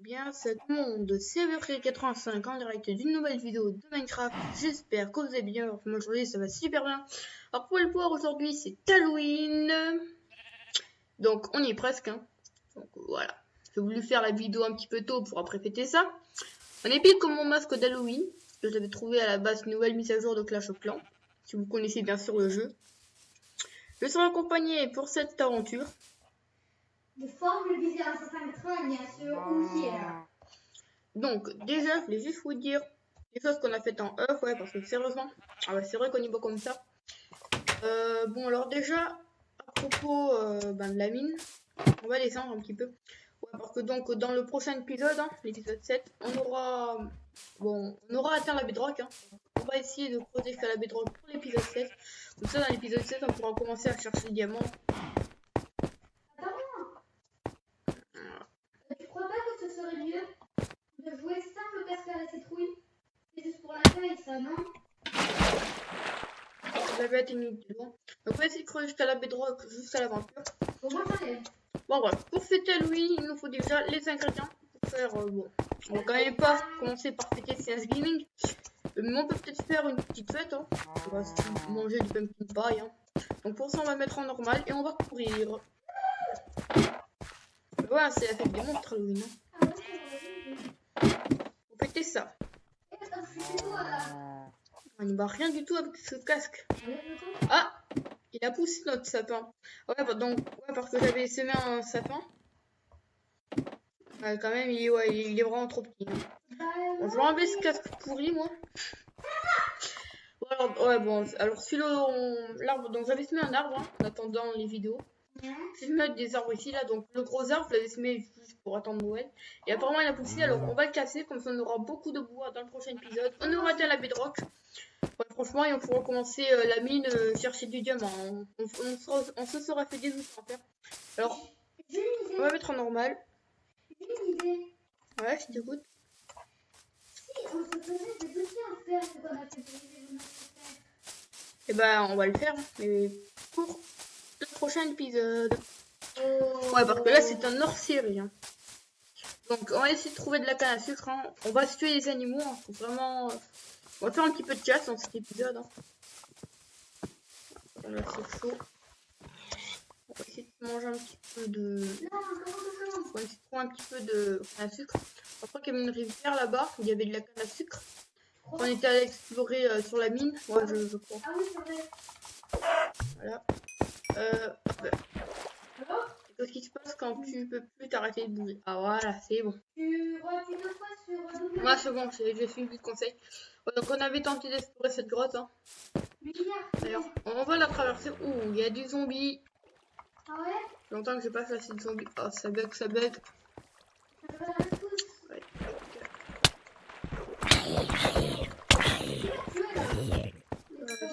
bien, c'est tout le monde, c'est Vercré85 en direct d'une nouvelle vidéo de Minecraft. J'espère que vous allez bien. Moi aujourd'hui ça va super bien. Alors pour le voir aujourd'hui c'est Halloween. Donc on y est presque hein. Donc voilà. J'ai voulu faire la vidéo un petit peu tôt pour après fêter ça. On est pile comme mon masque d'Halloween que j'avais trouvé à la base une nouvelle mise à jour de Clash of Clans. Si vous connaissez bien sûr le jeu. Je serai accompagné pour cette aventure de forme le viseur à 180 bien sûr aussi est là. Donc, déjà, je voulais juste vous dire des choses qu'on a faites en off, ouais, parce que sérieusement, c'est vrai qu'on y va comme ça. Bon, alors déjà, à propos de la mine, on va descendre un petit peu. Ouais, parce que donc, dans le prochain épisode, hein, l'épisode 7, on aura atteint la bedrock. Hein. On va essayer de creuser jusqu'à la bedrock pour l'épisode 7. Comme ça, dans l'épisode 7, on pourra commencer à chercher les diamants. Tu crois pas que ce serait mieux de jouer simple casque à la citrouille? C'est juste pour la taille, ça, non? J'avais atteint du loin. Donc on va essayer de creuser jusqu'à la bedrock, jusqu'à l'aventure. Bon, moi j'enlève. Bon voilà, pour fêter Halloween, il nous faut déjà les ingrédients pour faire, bon, on va quand même pas commencer par fêter CS Gaming, mais on peut peut-être faire une petite fête, hein. On va manger du pumpkin pie, hein. Donc pour ça on va mettre en normal et on va courir. Voilà, c'est la fête des monstres Halloween, hein. Pour fêter ça. On n'y va rien du tout avec ce casque. Ah, il a poussé notre sapin. Ouais, donc, ouais, parce que j'avais semé un sapin. Ouais, quand même, il est vraiment trop petit. Bon, je vais enlever ce casque pourri, moi. Bon, alors, ouais, bon, alors l'arbre, donc j'avais semé un arbre hein, en attendant les vidéos. Je vais mettre des arbres ici, là, donc le gros arbre, je l'avais semé juste pour attendre Noël. Et apparemment, il a poussé, alors on va le casser, comme ça on aura beaucoup de bois dans le prochain épisode. On aura atteint la bedrock. Ouais, franchement, et on pourra commencer la mine, chercher du diamant. On se sera fait des outils en faire. Alors, on va mettre en normal. J'ai une idée. Ouais, je t'écoute. Si on se faisait des outils en fer, ce qu'on a fait briser le masque de fer. Et ben, on va le faire, mais pour le prochain épisode. Ouais, parce que là, c'est un hors-série. Hein. Donc, on va essayer de trouver de la canne à sucre. Hein. On va se tuer les animaux. Hein. Faut vraiment... on va faire un petit peu de chasse dans cet épisode. Hein. Là, c'est chaud. On va essayer de manger un petit peu de... On va essayer de prendre un petit peu de canne à sucre. Je crois qu'il y avait une rivière là-bas où il y avait de la canne à sucre. On était allé explorer sur la mine. Ouais, je crois. Ah oui, c'est vrai. Voilà. Qu'est-ce qui se passe quand tu peux plus t'arrêter de bouger? Ah voilà, c'est bon. Tu vois-tu deux fois sur double? Moi c'est bon, j'ai suivi le conseil. Ouais, donc on avait tenté d'explorer cette grotte. Hein. D'ailleurs, on va la traverser. Ouh, il y a des zombies. Ah ouais? Longtemps que j'ai pas fait assez de zombies. Oh, ça bug, ça bug. Ouais.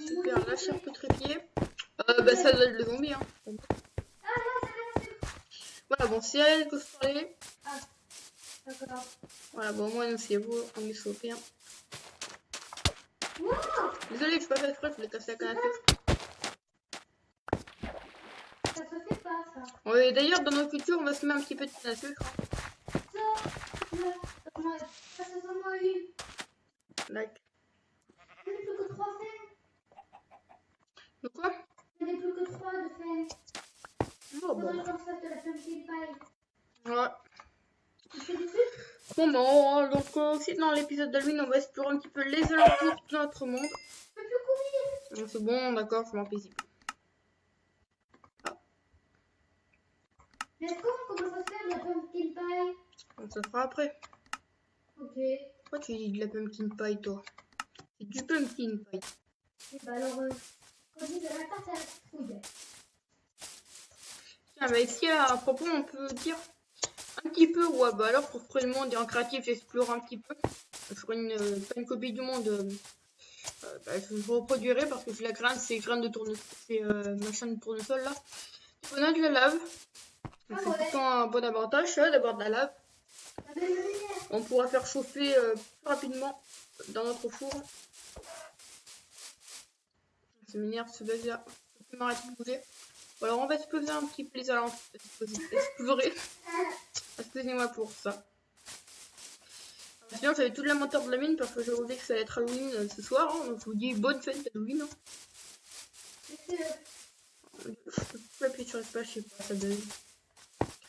Super, là je suis un peu trépied. Bah ça doit être le zombie. Hein. Voilà, bon, c'est à elle que je parlais. Ah, d'accord. Voilà, bon, moi, non, c'est vous, on est sauté. Hein. Wow! Désolé, je suis pas fait exprès, je voulais casser la canne à sucre. Ça se fait pas, ça. Ouais, d'ailleurs, dans nos cultures, on va se mettre un petit peu de canne à sucre. Hein. Ça se sent moins une. Like. Il n'y a plus que 3 faits. De quoi? Il n'y a plus que 3 de faits. Oh, bon. Faudrait qu'on se fasse de la pumpkin pie. Ouais. Tu fais du sucre? Bon, bon, donc aussi dans l'épisode d'Halloween, on va explorer un petit peu les alentours de notre monde. Je peux plus courir. C'est bon, d'accord, je m'en paisible. Ah. Mais est-ce qu'on commence à se faire de la pumpkin pie? On se fera après. Ok. Pourquoi tu dis de la pumpkin pie, toi? C'est du pumpkin pie. Et bah alors, quand je dis de la tarte à la citrouille. Tiens, bah ici, à propos, on peut dire un petit peu, ouais, bah alors pour créer le monde et en créatif, j'explore un petit peu. Je ferai pas une copie du monde. Bah, je reproduirai parce que c'est la graine, c'est graine de tournesol, c'est machin de tournesol là. On a de la lave. C'est plutôt un bon avantage, ça, d'avoir de la lave. On pourra faire chauffer plus rapidement dans notre four. Ça m'énerve ce bug là. Je peux m'arrêter de bouger. Bon, alors on va exploser un petit peu les alentours. Exploser. Excusez-moi pour ça. Sinon, j'avais tout l'inventaire de la mine parce que j'ai oublié que ça allait être Halloween ce soir. Hein, donc je vous dis bonne fête d'Halloween. Hein. Je peux appuyer sur l'espace, je sais pas, ça donne.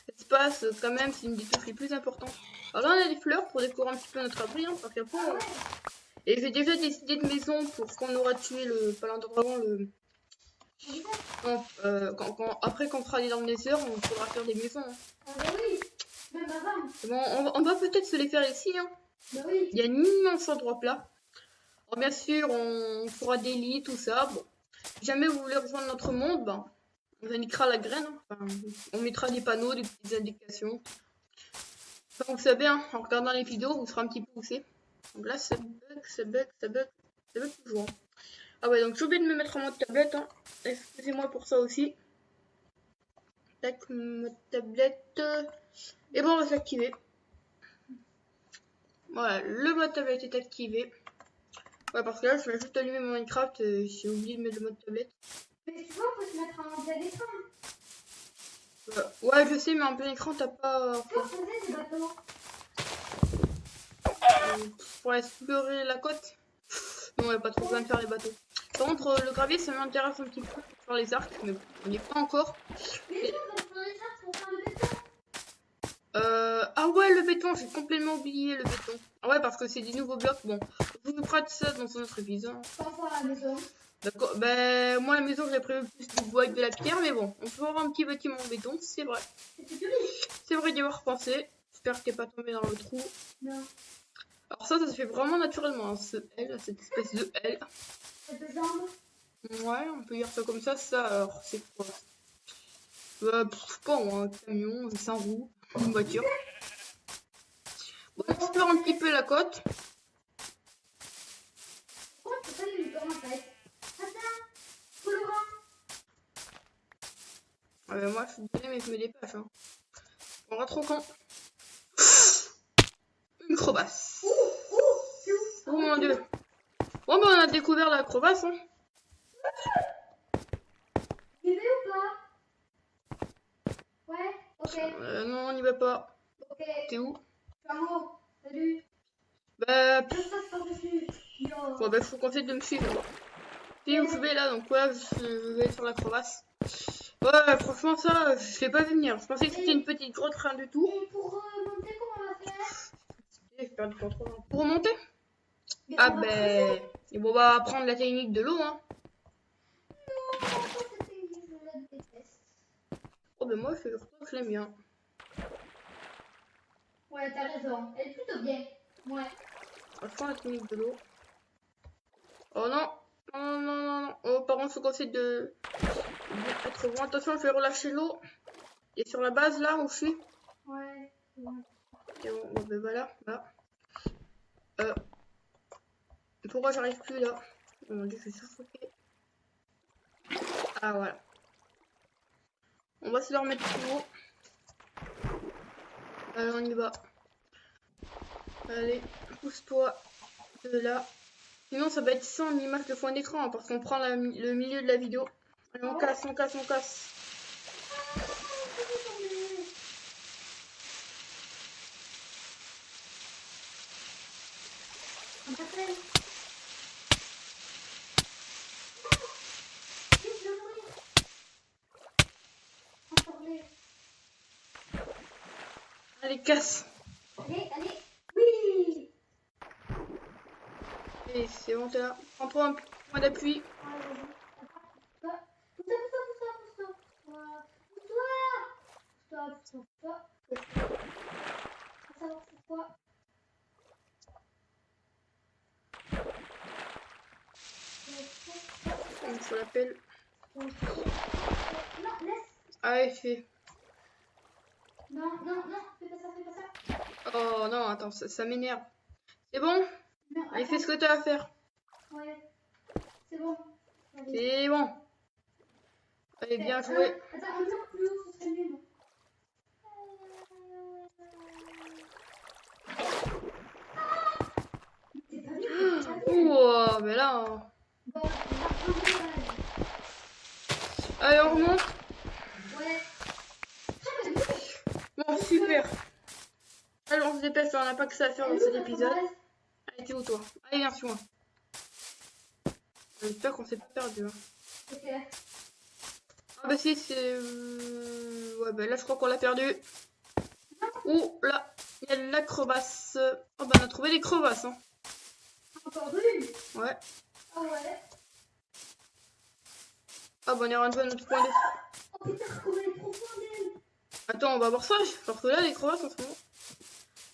L'espace, quand même, c'est une des touches les plus importantes. Alors là, on a des fleurs pour décorer un petit peu notre abri. Hein, parce qu'après, et j'ai déjà décidé de maison pour quand on aura tué le Palandre Dragon. Non, après, quand on fera aller dans le Nether, on pourra faire des maisons. Hein. Ah bah oui, même avant. Bon, on va peut-être se les faire ici. Hein. Bah oui. Il y a un immense endroit plat. Alors, bien sûr, on fera des lits, tout ça. Bon. Si jamais vous voulez rejoindre notre monde, ben, on indiquera la graine. Hein. Enfin, on mettra des panneaux, des petites indications. Enfin, vous savez, hein, en regardant les vidéos, vous serez un petit peu où c'est. Donc là, ça bug toujours. Ah ouais, donc j'ai oublié de me mettre en mode tablette. Hein. Excusez-moi pour ça aussi. Tac, mode tablette. Et bon, on va s'activer. Voilà, le mode tablette est activé. Ouais, parce que là, je vais juste allumer mon Minecraft. J'ai oublié de mettre le mode tablette. Mais tu vois, on peut se mettre en plein écran. Ouais, je sais, mais en plein écran, t'as pas. Pourquoi on faisait des bateaux Pour explorer la côte. Non, il n'y a pas trop besoin de faire les bateaux. Par contre, le gravier, ça m'intéresse un petit peu pour faire les arcs, mais bon, on n'y est pas encore. Mais non, on va faire les arcs pour faire le béton. Ah ouais, le béton, j'ai complètement oublié le béton. Ah ouais, parce que c'est des nouveaux blocs. Bon, je vous ferai ça dans un autre épisode. Parfois à la maison. D'accord, ben moi, la maison, j'ai prévu plus du bois avec de la pierre, mais bon, on peut avoir un petit bâtiment en béton, c'est vrai. C'est vrai d'y avoir pensé. J'espère qu'il n'est pas tombé dans le trou. Non. Alors ça se fait vraiment naturellement, hein, ce L, cette espèce de L. C'est deux jambes. Ouais, on peut dire ça comme ça, alors c'est quoi? Je sais pas, un camion, sans roue, une voiture. Bon, on explore un petit peu la côte. Pourquoi tu peux pas lui faire en fait? Attends, colorant. Moi, je suis désolée, mais je me dépêche. Hein. On va trop quand. Une crevasse. Oh mon dieu. Bon, bah, on a découvert la crevasse. Hein. Tu y vas ou pas? Ouais, ok. Non, on n'y va pas. Ok. T'es où? Je suis en haut. Salut. Bah, Je passe par-dessus. Yo. bon, bah, faut qu'on essaie de me suivre. C'est où je vais là, donc ouais, je vais sur la crevasse. Ouais, franchement, ça, je l'ai pas vu venir. Je pensais que c'était une petite grotte, rien du tout. Et pour monter, comment on va faire? J'ai perdu le contrôle. Pour remonter? Mais Ah on va ben, et bon, on va apprendre la technique de l'eau, hein. Non, cette technique, je la déteste. Oh ben moi, je l'aime bien. Ouais, t'as raison. Elle est plutôt bien. Ouais. On va prendre la technique de l'eau. Oh non. Non, non, non, non. Oh, par contre, faut qu'on essaie de être bon. Attention, je vais relâcher l'eau. Et sur la base, là, où je suis. Ouais. Et bon, ben voilà, là. Pourquoi j'arrive plus là? Oh mon dieu, je suis suffoquée. Ah voilà. On va se le remettre plus haut. Allez, on y va. Allez, pousse-toi de là. Sinon, ça va être sans une image de fond d'écran hein, parce qu'on prend le milieu de la vidéo. Allez, on casse, on casse, on casse. On t'appelle. Allez, casse. Allez, allez. Oui. Allez, c'est bon, t'es là. Prends-toi un point d'appui. Il faut l'appel. Non, laisse. Ah, il fait. Non, non, non, fais pas ça, fais pas ça. Oh non, attends, ça m'énerve. C'est bon? Non, Allez, fais ce que t'as à faire. Ouais, c'est bon. C'est bon. Allez, bien joué. Attends, un peu plus haut, ce serait mieux. T'es pas bien. Ouah, mais là. Bon, on va reprendre. Allez, on remonte. Ouais. Bon, super. Alors, on se dépêche, on n'a pas que ça à faire dans cet épisode. Allez, t'es où toi? Allez, viens sur moi. J'espère qu'on s'est pas perdu. Hein. Ok. Ah bah si, c'est... Ouais, bah là, je crois qu'on l'a perdu. Oh, là, il y a de la crevasse. Oh, bah on a trouvé des crevasses. Hein. Encore une? Ouais. Ah ouais. Ah bah on est rendu à notre point de... Oh putain, comment elle est profonde elle. Attends, on va voir ça. Parce que là, les crevasses en ce moment...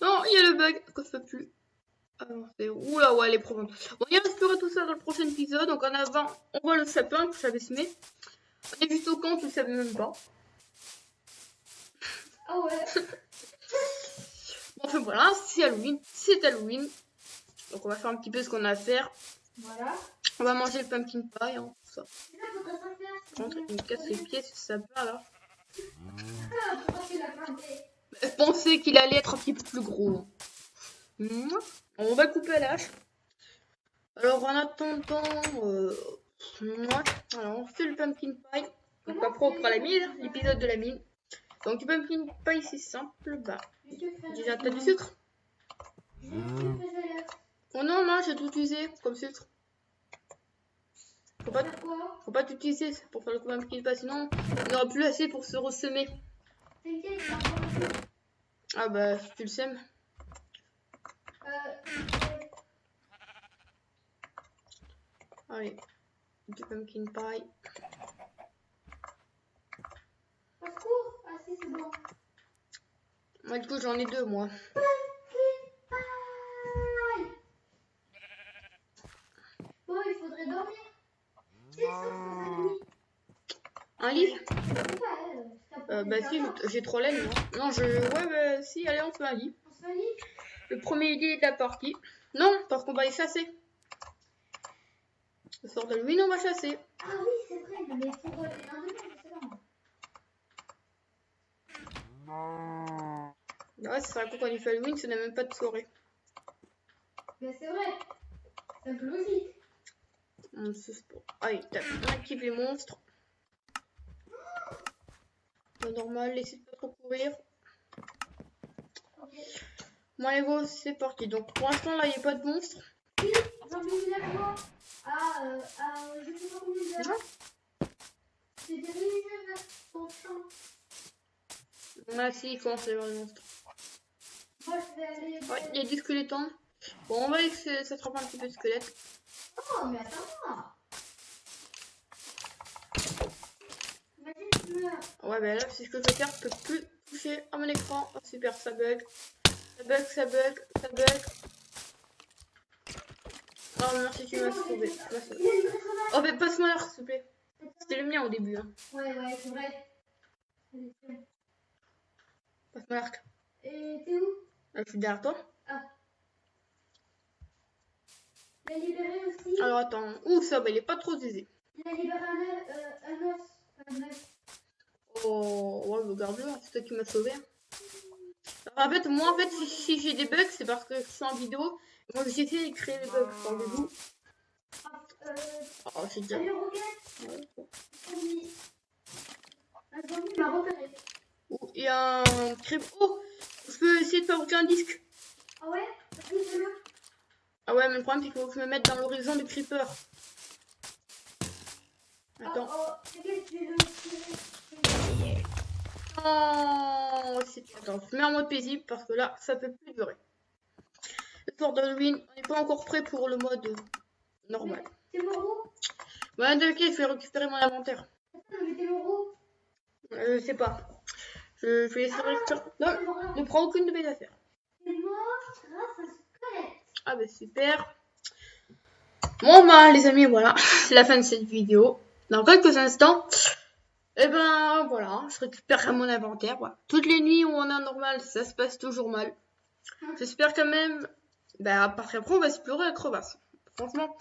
Non, il y a le bug. Pourquoi ça peut plus? Ah non, c'est... Oula, ouais, elle est profonde. Bon, on explorera tout ça dans le prochain épisode. Donc en avant, on voit le sapin que j'avais semé. On est juste au camp, tu le savais même pas. Ah ouais. Bon, enfin voilà, c'est Halloween. C'est Halloween. Donc on va faire un petit peu ce qu'on a à faire. Voilà. On va manger le pumpkin pie, hein, tout ça. C'est ça, faudrait s'en faire. Par contre, il me casse les pieds sur sa barre là. Ah, pourquoi tu l'as planté? Je pensais qu'il allait être un petit peu plus gros. On va couper à l'âge. Alors en attendant, alors on fait le pumpkin pie. Donc après on fera la mine, l'épisode de la mine. Donc du pumpkin pie c'est simple, bah déjà t'as du sucre. Oh non, non, j'ai tout utilisé comme sucre. Faut pas t'utiliser pour faire le pumpkin pie, sinon on n'aura plus assez pour se ressemer. Ah bah si tu le sèmes. Allez, du pumpkin pie. Parcours. Ah si, c'est bon. Moi du coup j'en ai deux moi. Bon, il faudrait dormir. C'est ça, c'est ça, nuit. Un lit? Bah si, j'ai 3 laines moi. Non, ouais, bah si, allez, on fait un lit. On se fait un lit? Le premier lit de la partie. Non, parce qu'on va les chasser. Le soir d'Halloween, on va chasser. Ah oui, c'est vrai, mais pour les lendemains, je sais pas. Ouais, c'est vrai que quand il fait Halloween, ça n'a même pas de soirée. Mais c'est vrai. C'est un peu logique. Allez, on active les monstres. Normal, laissez pas trop courir. Okay. Bon, allez, go, c'est parti. Donc, pour l'instant, là, il n'y a pas de monstres. Oui, zombie villageois. Je sais pas combien d'heures. J'ai dirigé vers ton champ. Ah, si, il commence à y avoir des monstres. Moi, je vais aller. Ouais, il y a des squelettons. Bon, on va essayer que ça se un petit peu de squelettes. Oh, mais attends-moi. Imagine que tu meurs. Ouais, bah là, c'est ce que je vais faire. Je peux plus toucher à mon écran. Oh, super, ça bug. Ça bug, ça bug, ça bug. Oh, merci, tu m'as sauvé. Oh, mais passe-moi l'arc, s'il te plaît. C'était le mien au début. Hein. Ouais, c'est vrai. Passe-moi l'arc. Et t'es où? Je suis derrière toi. Ah. Il a libéré aussi. Alors attends. Ouh, ça, bah, il est pas trop aisé. Il a libéré un os. Un œuf. Oh, ouais, regarde-le, c'est toi qui m'as sauvé. Alors, en fait, moi, si j'ai des bugs, c'est parce que je suis en vidéo. Moi, j'ai essayé de créer des bugs. Parlez-vous. Oh, c'est déjà. Allez, roquette. Un zombie m'a repéré. Oh, il y a un crêpe. Oh, je peux essayer de fabriquer un disque. Ah ouais? Ah ouais, mais le problème, c'est qu'il faut que je me mette dans l'horizon du creeper. Attends. Oh, attends, je mets en mode paisible parce que là, ça peut plus durer. Le soir d'Halloween, on n'est pas encore prêt pour le mode normal. C'est mon roux? Ouais, t'inquiète, je vais récupérer mon inventaire. Mais t'es mon roux? Je sais pas. Je vais essayer de récupérer. Non, ne prends aucune de mes affaires. C'est mort grâce à ce squelette. Ah bah super. Bon bah les amis, voilà, c'est la fin de cette vidéo. Dans quelques instants, et ben voilà, je récupère mon inventaire. Voilà. Toutes les nuits où on est normal, ça se passe toujours mal. J'espère quand même, parce qu'après on va explorer la crevasse. Franchement,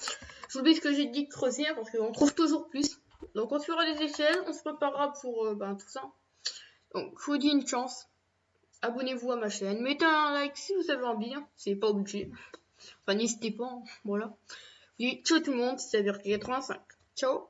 j'oublie ce que j'ai dit de creuser hein, parce qu'on trouve toujours plus. Donc on se fera des échelles, on se préparera pour tout ça. Donc je vous dis une chance. Abonnez-vous à ma chaîne, mettez un like si vous avez envie, hein. C'est pas obligé. Enfin n'hésitez pas, hein. Voilà. Oui, ciao tout le monde, c'est Virgil85. Ciao.